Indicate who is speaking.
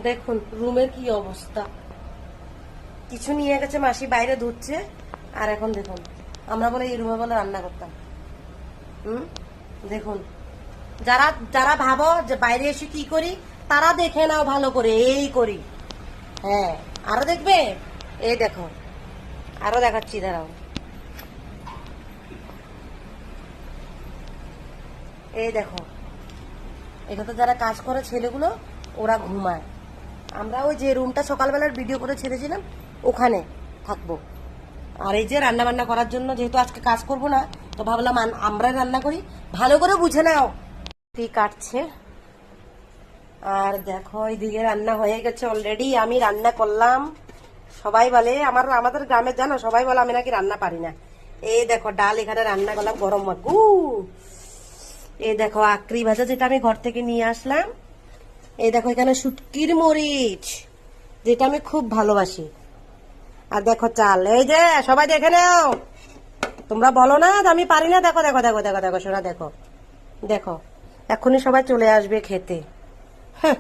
Speaker 1: দেখুন রুমের কি অবস্থা, কিছু নিয়ে গেছে মাসি বাইরে ধুচ্ছে। আর এখন দেখুন আমরা বলে এই রুমে বলে রান্না করতাম। দেখুন, যারা যারা ভাবো যে বাইরে এসে কি করি, তারা দেখে নাও ভালো করে, এই করি। হ্যাঁ, আরো দেখবে, এই দেখো, আরো দেখাচ্ছি, দাঁড়াও। এই দেখো, এখানে যারা কাজ করে ছেলেগুলো, ওরা ঘুমায়। আমরা ওই যে রুমটা সকালবেলার ভিডিও করে ছেড়েছিলাম, ওখানে থাকবো। আর এই যে রান্না বান্না করার জন্য, যেহেতু আজকে কাজ করব না, তো ভাবলাম আমরা রান্না করি। ভালো করে বুঝে নাও কি কাটছে। আর দেখো এইদিকে রান্না হয়ে গেছে অলরেডি, আমি রান্না করলাম। সবাই বলে আমাদের গ্রামে, জানো, সবাই বলে আমি নাকি রান্না পারি না। এই দেখো ডাল এখানে রান্না করলাম, গরম মাগু। এই দেখো আকরি ভাজা, যেটা আমি ঘর থেকে নিয়ে আসলাম। এই দেখো এখানে শুটকির মরিচ, যেটা আমি খুব ভালোবাসি। আর দেখো চাল, এই যে সবাই দেখে নাও। তোমরা বলো না যে আমি পারি না, দেখো দেখো দেখো দেখো দেখো, শোনা, দেখো দেখো, এখনই সবাই চলে আসবে খেতে। হ্যাঁ।